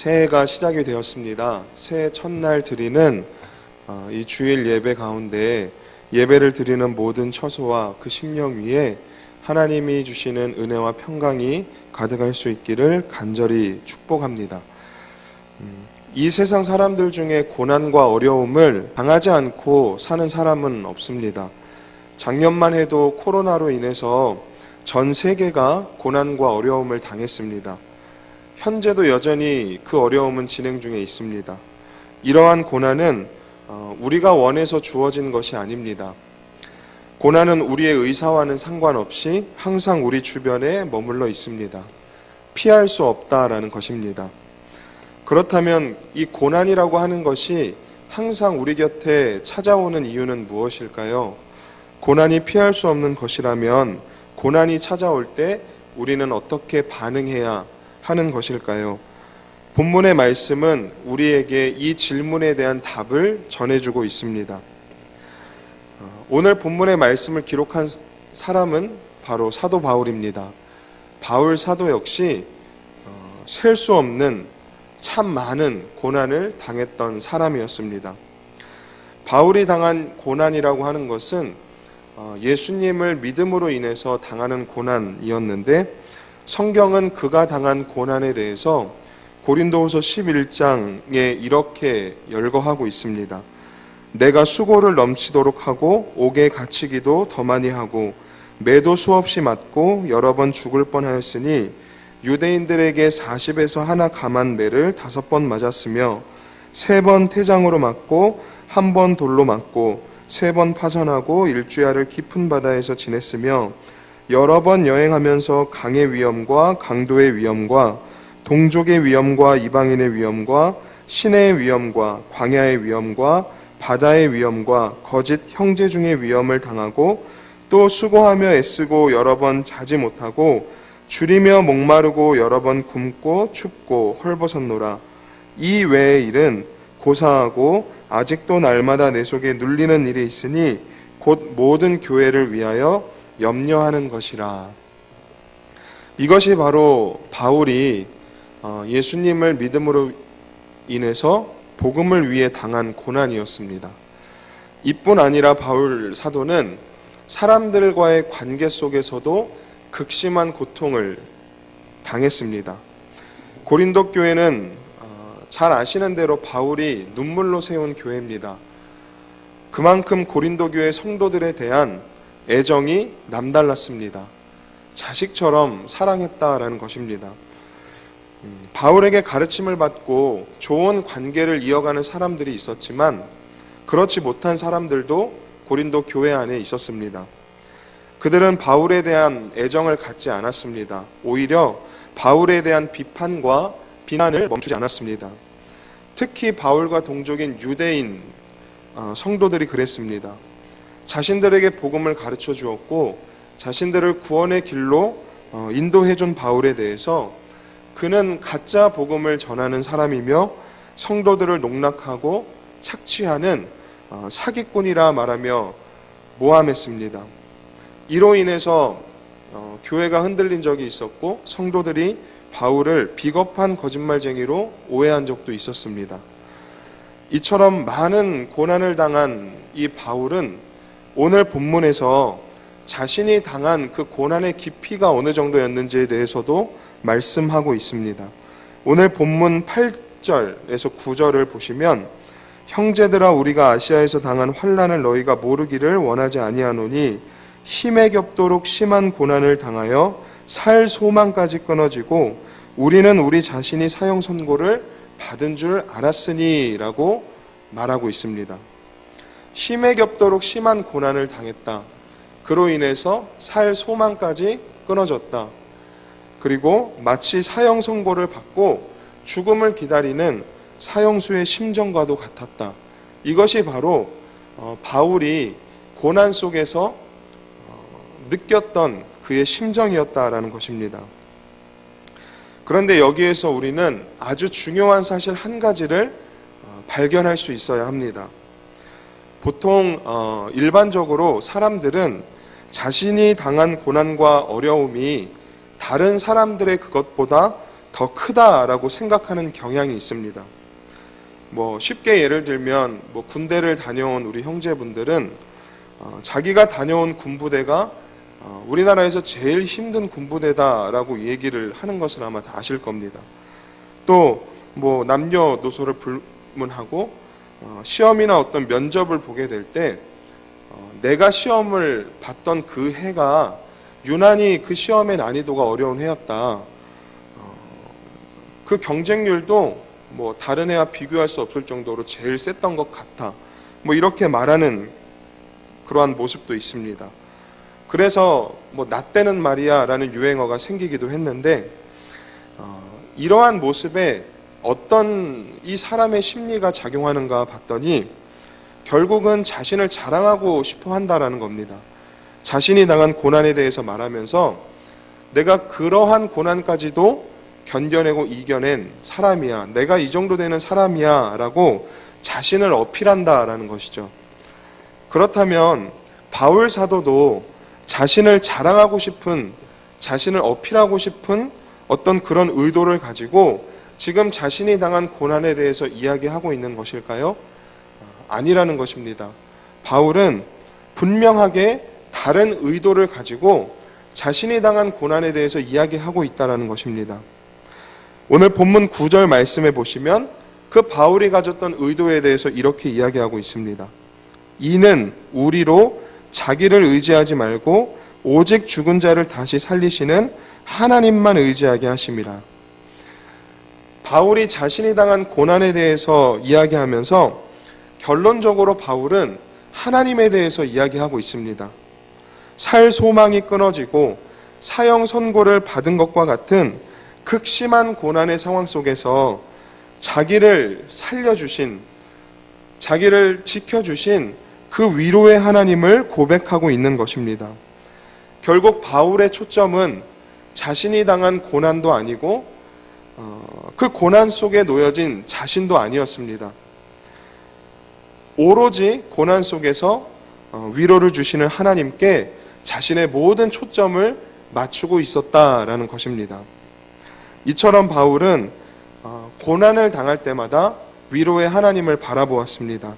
새해가 시작이 되었습니다. 새해 첫날 드리는 이 주일 예배 가운데 예배를 드리는 모든 처소와 그 심령 위에 하나님이 주시는 은혜와 평강이 가득할 수 있기를 간절히 축복합니다. 이 세상 사람들 중에 고난과 어려움을 당하지 않고 사는 사람은 없습니다. 작년만 해도 코로나로 인해서 전 세계가 고난과 어려움을 당했습니다. 현재도 여전히 그 어려움은 진행 중에 있습니다. 이러한 고난은 우리가 원해서 주어진 것이 아닙니다. 고난은 우리의 의사와는 상관없이 항상 우리 주변에 머물러 있습니다. 피할 수 없다라는 것입니다. 그렇다면 이 고난이라고 하는 것이 항상 우리 곁에 찾아오는 이유는 무엇일까요? 고난이 피할 수 없는 것이라면 고난이 찾아올 때 우리는 어떻게 반응해야 하는 것일까요? 본문의 말씀은 우리에게 이 질문에 대한 답을 전해주고 있습니다. 오늘 본문의 말씀을 기록한 사람은 바로 사도 바울입니다. 바울 사도 역시 셀 수 없는 참 많은 고난을 당했던 사람이었습니다. 바울이 당한 고난이라고 하는 것은 예수님을 믿음으로 인해서 당하는 고난이었는데, 성경은 그가 당한 고난에 대해서 고린도후서 11장에 이렇게 열거하고 있습니다. 내가 수고를 넘치도록 하고 옥에 갇히기도 더 많이 하고 매도 수없이 맞고 여러 번 죽을 뻔하였으니 유대인들에게 40에서 하나 감한 매를 5번 맞았으며 3번 태장으로 맞고 1번 돌로 맞고 3번 파선하고 일주야를 깊은 바다에서 지냈으며 여러 번 여행하면서 강의 위험과 강도의 위험과 동족의 위험과 이방인의 위험과 시내의 위험과 광야의 위험과 바다의 위험과 거짓 형제 중의 위험을 당하고 또 수고하며 애쓰고 여러 번 자지 못하고 줄이며 목마르고 여러 번 굶고 춥고 헐벗었노라. 이 외의 일은 고사하고 아직도 날마다 내 속에 눌리는 일이 있으니 곧 모든 교회를 위하여 염려하는 것이라. 이것이 바로 바울이 예수님을 믿음으로 인해서 복음을 위해 당한 고난이었습니다. 이뿐 아니라 바울 사도는 사람들과의 관계 속에서도 극심한 고통을 당했습니다. 고린도 교회는 잘 아시는 대로 바울이 눈물로 세운 교회입니다. 그만큼 고린도 교회 성도들에 대한 애정이 남달랐습니다. 자식처럼 사랑했다라는 것입니다. 바울에게 가르침을 받고 좋은 관계를 이어가는 사람들이 있었지만 그렇지 못한 사람들도 고린도 교회 안에 있었습니다. 그들은 바울에 대한 애정을 갖지 않았습니다. 오히려 바울에 대한 비판과 비난을 멈추지 않았습니다. 특히 바울과 동족인 유대인 성도들이 그랬습니다. 자신들에게 복음을 가르쳐 주었고 자신들을 구원의 길로 인도해 준 바울에 대해서 그는 가짜 복음을 전하는 사람이며 성도들을 농락하고 착취하는 사기꾼이라 말하며 모함했습니다. 이로 인해서 교회가 흔들린 적이 있었고 성도들이 바울을 비겁한 거짓말쟁이로 오해한 적도 있었습니다. 이처럼 많은 고난을 당한 이 바울은 오늘 본문에서 자신이 당한 그 고난의 깊이가 어느 정도였는지에 대해서도 말씀하고 있습니다. 오늘 본문 8절에서 9절을 보시면 형제들아 우리가 아시아에서 당한 환난을 너희가 모르기를 원하지 아니하노니 힘에 겹도록 심한 고난을 당하여 살 소망까지 끊어지고 우리는 우리 자신이 사형 선고를 받은 줄 알았으니 라고 말하고 있습니다. 힘에 겹도록 심한 고난을 당했다. 그로 인해서 살 소망까지 끊어졌다. 그리고 마치 사형 선고를 받고 죽음을 기다리는 사형수의 심정과도 같았다. 이것이 바로 바울이 고난 속에서 느꼈던 그의 심정이었다라는 것입니다. 그런데 여기에서 우리는 아주 중요한 사실 한 가지를 발견할 수 있어야 합니다. 보통 일반적으로 사람들은 자신이 당한 고난과 어려움이 다른 사람들의 그것보다 더 크다라고 생각하는 경향이 있습니다. 쉽게 예를 들면 군대를 다녀온 우리 형제분들은 자기가 다녀온 군부대가 우리나라에서 제일 힘든 군부대다라고 얘기를 하는 것을 아마 다 아실 겁니다. 또 남녀노소를 불문하고 시험이나 어떤 면접을 보게 될 때 내가 시험을 봤던 그 해가 유난히 그 시험의 난이도가 어려운 해였다. 그 경쟁률도 다른 해와 비교할 수 없을 정도로 제일 셌던 것 같아. 이렇게 말하는 그러한 모습도 있습니다. 그래서 나 때는 말이야라는 유행어가 생기기도 했는데 이러한 모습에 어떤 이 사람의 심리가 작용하는가 봤더니 결국은 자신을 자랑하고 싶어 한다라는 겁니다. 자신이 당한 고난에 대해서 말하면서 내가 그러한 고난까지도 견뎌내고 이겨낸 사람이야. 내가 이 정도 되는 사람이야 라고 자신을 어필한다라는 것이죠. 그렇다면 바울 사도도 자신을 자랑하고 싶은, 자신을 어필하고 싶은 어떤 그런 의도를 가지고 지금 자신이 당한 고난에 대해서 이야기하고 있는 것일까요? 아니라는 것입니다. 바울은 분명하게 다른 의도를 가지고 자신이 당한 고난에 대해서 이야기하고 있다는 것입니다. 오늘 본문 9절 말씀에 보시면 그 바울이 가졌던 의도에 대해서 이렇게 이야기하고 있습니다. 이는 우리로 자기를 의지하지 말고 오직 죽은 자를 다시 살리시는 하나님만 의지하게 하심이라. 바울이 자신이 당한 고난에 대해서 이야기하면서 결론적으로 바울은 하나님에 대해서 이야기하고 있습니다. 살 소망이 끊어지고 사형 선고를 받은 것과 같은 극심한 고난의 상황 속에서 자기를 살려주신, 자기를 지켜주신 그 위로의 하나님을 고백하고 있는 것입니다. 결국 바울의 초점은 자신이 당한 고난도 아니고 그 고난 속에 놓여진 자신도 아니었습니다. 오로지 고난 속에서 위로를 주시는 하나님께 자신의 모든 초점을 맞추고 있었다라는 것입니다. 이처럼 바울은 고난을 당할 때마다 위로의 하나님을 바라보았습니다.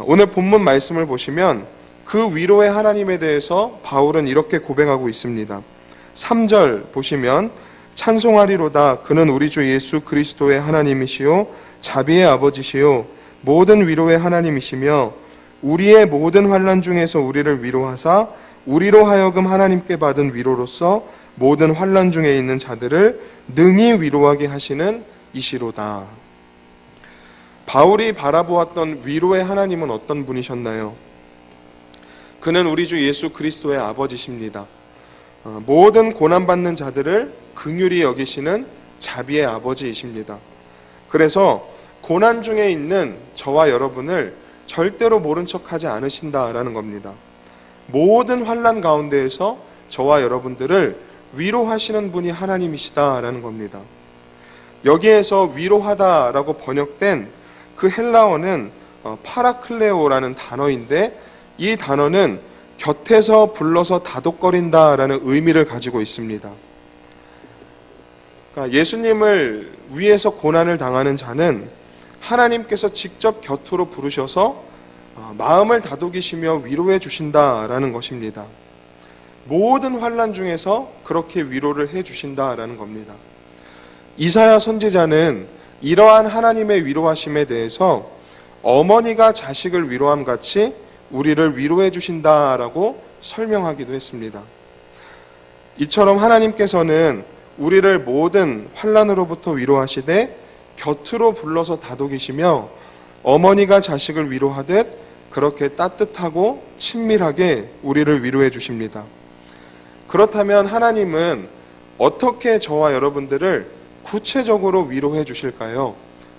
오늘 본문 말씀을 보시면 그 위로의 하나님에 대해서 바울은 이렇게 고백하고 있습니다. 3절 보시면 찬송하리로다 그는 우리 주 예수 그리스도의 하나님이시요 자비의 아버지시요 모든 위로의 하나님이시며 우리의 모든 환난 중에서 우리를 위로하사 우리로 하여금 하나님께 받은 위로로서 모든 환난 중에 있는 자들을 능히 위로하게 하시는 이시로다. 바울이 바라보았던 위로의 하나님은 어떤 분이셨나요? 그는 우리 주 예수 그리스도의 아버지십니다. 모든 고난받는 자들을 긍휼히 여기시는 자비의 아버지이십니다. 그래서 고난 중에 있는 저와 여러분을 절대로 모른 척하지 않으신다라는 겁니다. 모든 환난 가운데에서 저와 여러분들을 위로하시는 분이 하나님이시다라는 겁니다. 여기에서 위로하다라고 번역된 그 헬라어는 파라클레오라는 단어인데 이 단어는 곁에서 불러서 다독거린다라는 의미를 가지고 있습니다. 그러니까 예수님을 위해서 고난을 당하는 자는 하나님께서 직접 곁으로 부르셔서 마음을 다독이시며 위로해 주신다라는 것입니다. 모든 환난 중에서 그렇게 위로를 해 주신다라는 겁니다. 이사야 선지자는 이러한 하나님의 위로하심에 대해서 어머니가 자식을 위로함 같이 우리를 위로해 주신다라고 설명하기도 했습니다. 이처럼 하나님께서는 우리를 모든 환난으로부터 위로하시되 곁으로 불러서 다독이시며 어머니가 자식을 위로하듯 그렇게 따뜻하고 친밀하게 우리를 위로해 주십니다. 그렇다면 하나님은 어떻게 저와 여러분들을 구체적으로 위로해 주실까요?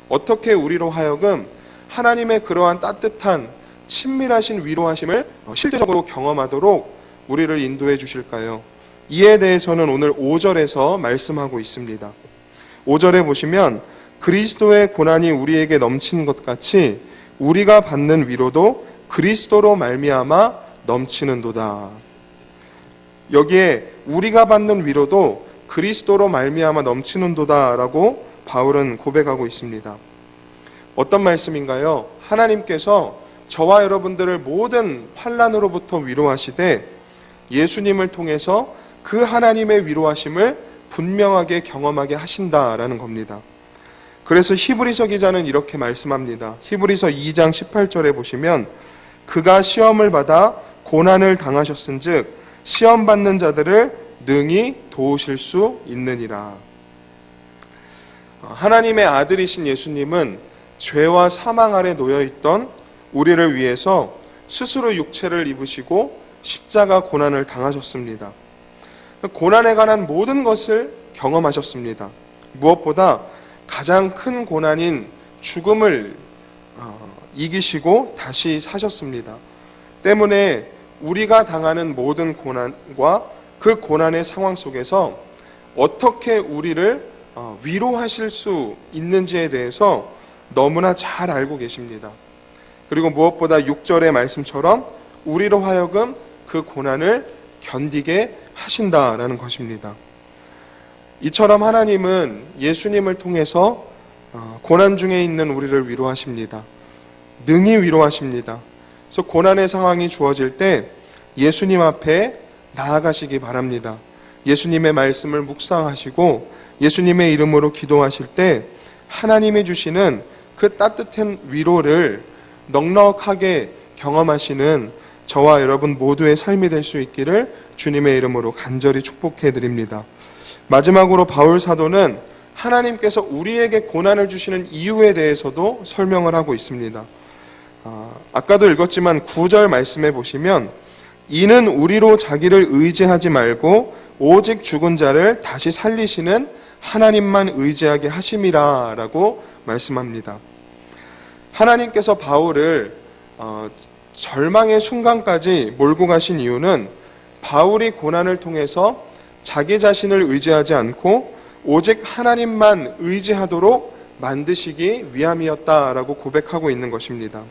어떻게 우리로 하여금 하나님의 그러한 따뜻한 친밀하신 위로하심을 실제적으로 경험하도록 우리를 인도해 주실까요? 이에 대해서는 오늘 5절에서 말씀하고 있습니다. 5절에 보시면 그리스도의 고난이 우리에게 넘치는 것 같이 우리가 받는 위로도 그리스도로 말미암아 넘치는도다. 여기에 우리가 받는 위로도 그리스도로 말미암아 넘치는도다라고 바울은 고백하고 있습니다. 어떤 말씀인가요? 하나님께서 저와 여러분들을 모든 환난으로부터 위로하시되 예수님을 통해서 그 하나님의 위로하심을 분명하게 경험하게 하신다라는 겁니다. 그래서 히브리서 기자는 이렇게 말씀합니다. 히브리서 2장 18절에 보시면 그가 시험을 받아 고난을 당하셨은즉 시험 받는 자들을 능히 도우실 수 있느니라. 하나님의 아들이신 예수님은 죄와 사망 아래 놓여있던 우리를 위해서 스스로 육체를 입으시고 십자가 고난을 당하셨습니다. 고난에 관한 모든 것을 경험하셨습니다. 무엇보다 가장 큰 고난인 죽음을 이기시고 다시 사셨습니다. 때문에 우리가 당하는 모든 고난과 그 고난의 상황 속에서 어떻게 우리를 위로하실 수 있는지에 대해서 너무나 잘 알고 계십니다. 그리고 무엇보다 6절의 말씀처럼 우리로 하여금 그 고난을 견디게 하신다라는 것입니다. 이처럼 하나님은 예수님을 통해서 고난 중에 있는 우리를 위로하십니다. 능히 위로하십니다. 그래서 고난의 상황이 주어질 때 예수님 앞에 나아가시기 바랍니다. 예수님의 말씀을 묵상하시고 예수님의 이름으로 기도하실 때 하나님이 주시는 그 따뜻한 위로를 넉넉하게 경험하시는 저와 여러분 모두의 삶이 될 수 있기를 주님의 이름으로 간절히 축복해 드립니다. 마지막으로 바울 사도는 하나님께서 우리에게 고난을 주시는 이유에 대해서도 설명을 하고 있습니다. 아까도 읽었지만 9절 말씀해 보시면 이는 우리로 자기를 의지하지 말고 오직 죽은 자를 다시 살리시는 하나님만 의지하게 하심이라 라고 말씀합니다. 하나님께서 바울을 절망의 순간까지 몰고 가신 이유는 바울이 고난을 통해서 자기 자신을 의지하지 않고 오직 하나님만 의지하도록 만드시기 위함이었다라고 고백하고 있는 것입니다.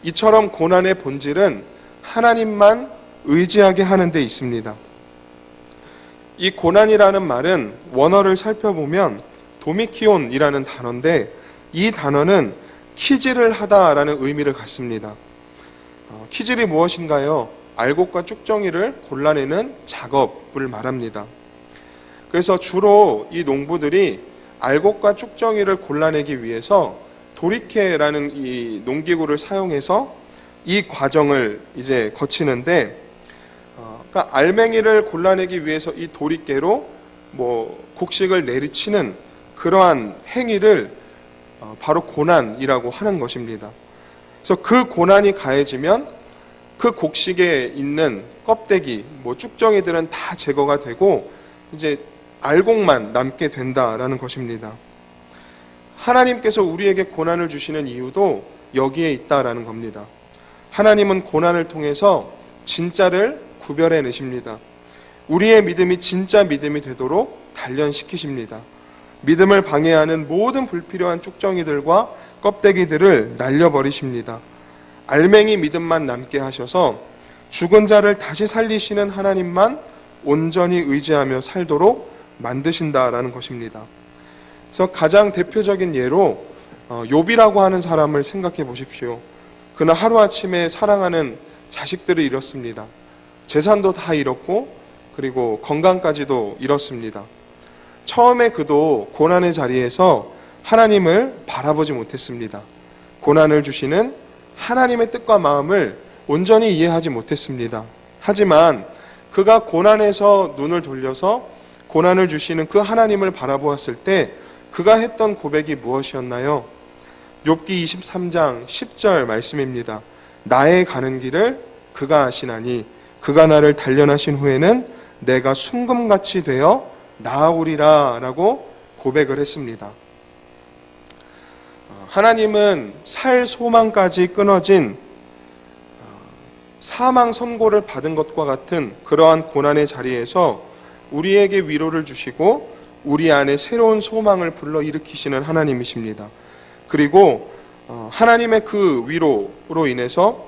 이처럼 고난의 본질은 하나님만 의지하게 하는 데 있습니다. 이 고난이라는 말은 원어를 살펴보면 도미키온이라는 단어인데 이 단어는 키질을 하다라는 의미를 갖습니다. 키질이 무엇인가요? 알곡과 쭉정이를 골라내는 작업을 말합니다. 그래서 주로 이 농부들이 알곡과 쭉정이를 골라내기 위해서 도리케라는 이 농기구를 사용해서 이 과정을 이제 거치는데, 그러니까 알맹이를 골라내기 위해서 이 도리깨로 곡식을 내리치는 그러한 행위를 바로 고난이라고 하는 것입니다. 그래서 그 고난이 가해지면 그 곡식에 있는 껍데기, 쭉정이들은 다 제거가 되고 이제 알곡만 남게 된다라는 것입니다. 하나님께서 우리에게 고난을 주시는 이유도 여기에 있다라는 겁니다. 하나님은 고난을 통해서 진짜를 구별해 내십니다. 우리의 믿음이 진짜 믿음이 되도록 단련시키십니다. 믿음을 방해하는 모든 불필요한 쭉정이들과 껍데기들을 날려버리십니다. 알맹이 믿음만 남게 하셔서 죽은 자를 다시 살리시는 하나님만 온전히 의지하며 살도록 만드신다라는 것입니다. 그래서 가장 대표적인 예로 욥이라고 하는 사람을 생각해 보십시오. 그는 하루아침에 사랑하는 자식들을 잃었습니다. 재산도 다 잃었고 그리고 건강까지도 잃었습니다. 처음에 그도 고난의 자리에서 하나님을 바라보지 못했습니다. 고난을 주시는 하나님의 뜻과 마음을 온전히 이해하지 못했습니다. 하지만 그가 고난에서 눈을 돌려서 고난을 주시는 그 하나님을 바라보았을 때 그가 했던 고백이 무엇이었나요? 욥기 23장 10절 말씀입니다. 나의 가는 길을 그가 아시나니 그가 나를 단련하신 후에는 내가 순금같이 되어 나아오리라 라고 고백을 했습니다. 하나님은 살 소망까지 끊어진 사망 선고를 받은 것과 같은 그러한 고난의 자리에서 우리에게 위로를 주시고 우리 안에 새로운 소망을 불러일으키시는 하나님이십니다. 그리고 하나님의 그 위로로 인해서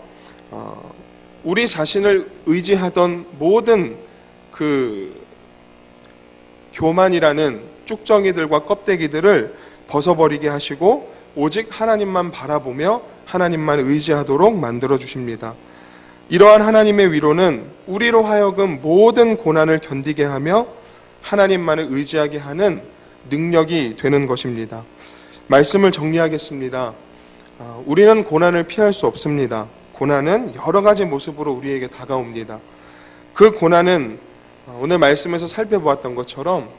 우리 자신을 의지하던 모든 그 교만이라는 쭉정이들과 껍데기들을 벗어버리게 하시고 오직 하나님만 바라보며 하나님만 의지하도록 만들어 주십니다. 이러한 하나님의 위로는 우리로 하여금 모든 고난을 견디게 하며 하나님만을 의지하게 하는 능력이 되는 것입니다. 말씀을 정리하겠습니다. 우리는 고난을 피할 수 없습니다. 고난은 여러 가지 모습으로 우리에게 다가옵니다. 그 고난은 오늘 말씀에서 살펴보았던 것처럼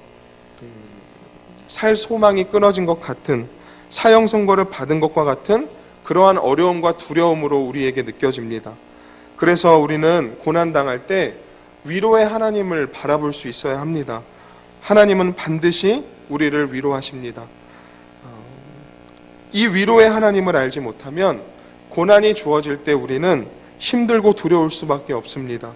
살 소망이 끊어진 것 같은 사형 선고를 받은 것과 같은 그러한 어려움과 두려움으로 우리에게 느껴집니다. 그래서 우리는 고난당할 때 위로의 하나님을 바라볼 수 있어야 합니다. 하나님은 반드시 우리를 위로하십니다. 이 위로의 하나님을 알지 못하면 고난이 주어질 때 우리는 힘들고 두려울 수밖에 없습니다.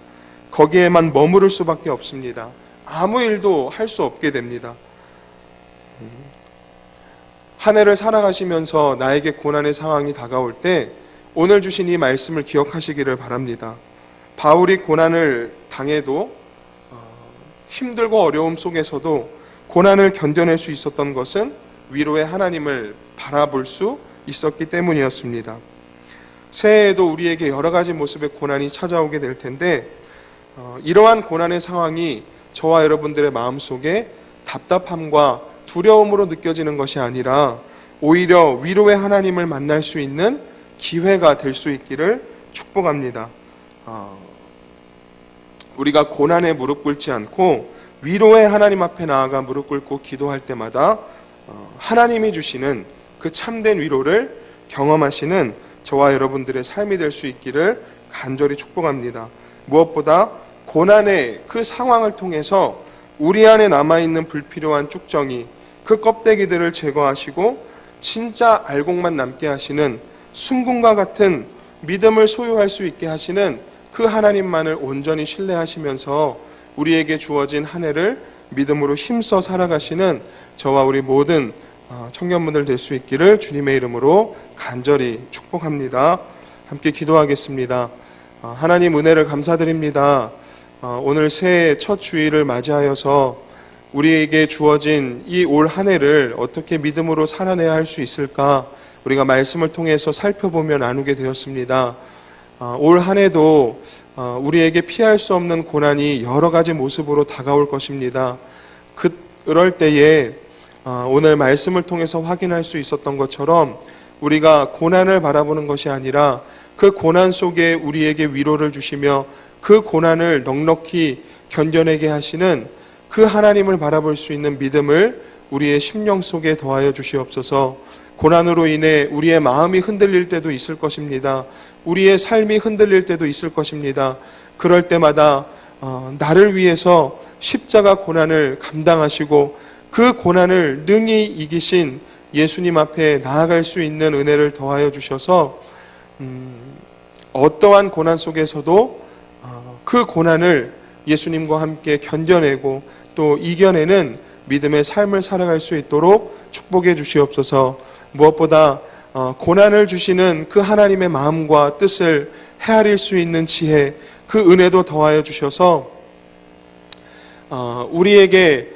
거기에만 머무를 수밖에 없습니다. 아무 일도 할 수 없게 됩니다. 한 해를 살아가시면서 나에게 고난의 상황이 다가올 때 오늘 주신 이 말씀을 기억하시기를 바랍니다. 바울이 고난을 당해도 힘들고 어려움 속에서도 고난을 견뎌낼 수 있었던 것은 위로의 하나님을 바라볼 수 있었기 때문이었습니다. 새해에도 우리에게 여러 가지 모습의 고난이 찾아오게 될 텐데 이러한 고난의 상황이 저와 여러분들의 마음속에 답답함과 두려움으로 느껴지는 것이 아니라 오히려 위로의 하나님을 만날 수 있는 기회가 될 수 있기를 축복합니다. 우리가 고난에 무릎 꿇지 않고 위로의 하나님 앞에 나아가 무릎 꿇고 기도할 때마다 하나님이 주시는 그 참된 위로를 경험하시는 저와 여러분들의 삶이 될 수 있기를 간절히 축복합니다. 무엇보다 고난의 그 상황을 통해서 우리 안에 남아있는 불필요한 쭉정이 그 껍데기들을 제거하시고 진짜 알곡만 남게 하시는 순금과 같은 믿음을 소유할 수 있게 하시는 그 하나님만을 온전히 신뢰하시면서 우리에게 주어진 한 해를 믿음으로 힘써 살아가시는 저와 우리 모든 청년분들 될 수 있기를 주님의 이름으로 간절히 축복합니다. 함께 기도하겠습니다. 하나님 은혜를 감사드립니다. 오늘 새해 첫 주일을 맞이하여서 우리에게 주어진 이 올 한 해를 어떻게 믿음으로 살아내야 할 수 있을까 우리가 말씀을 통해서 살펴보며 나누게 되었습니다. 올 한 해도 우리에게 피할 수 없는 고난이 여러 가지 모습으로 다가올 것입니다. 그럴 때에 오늘 말씀을 통해서 확인할 수 있었던 것처럼 우리가 고난을 바라보는 것이 아니라 그 고난 속에 우리에게 위로를 주시며 그 고난을 넉넉히 견뎌내게 하시는 그 하나님을 바라볼 수 있는 믿음을 우리의 심령 속에 더하여 주시옵소서. 고난으로 인해 우리의 마음이 흔들릴 때도 있을 것입니다. 우리의 삶이 흔들릴 때도 있을 것입니다. 그럴 때마다 나를 위해서 십자가 고난을 감당하시고 그 고난을 능히 이기신 예수님 앞에 나아갈 수 있는 은혜를 더하여 주셔서 어떠한 고난 속에서도 그 고난을 예수님과 함께 견뎌내고 또 이겨내는 믿음의 삶을 살아갈 수 있도록 축복해 주시옵소서. 무엇보다 고난을 주시는 그 하나님의 마음과 뜻을 헤아릴 수 있는 지혜, 그 은혜도 더하여 주셔서 우리에게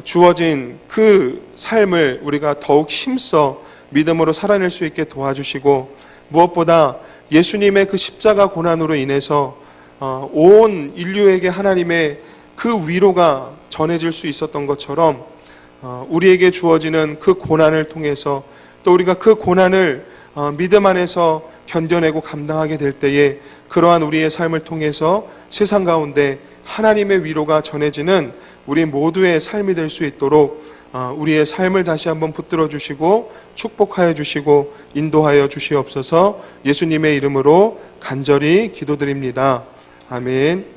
주어진 그 삶을 우리가 더욱 힘써 믿음으로 살아낼 수 있게 도와주시고, 무엇보다 예수님의 그 십자가 고난으로 인해서 온 인류에게 하나님의 그 위로가 전해질 수 있었던 것처럼 우리에게 주어지는 그 고난을 통해서 또 우리가 그 고난을 믿음 안에서 견뎌내고 감당하게 될 때에 그러한 우리의 삶을 통해서 세상 가운데 하나님의 위로가 전해지는 우리 모두의 삶이 될 수 있도록 우리의 삶을 다시 한번 붙들어 주시고 축복하여 주시고 인도하여 주시옵소서. 예수님의 이름으로 간절히 기도드립니다. 아멘.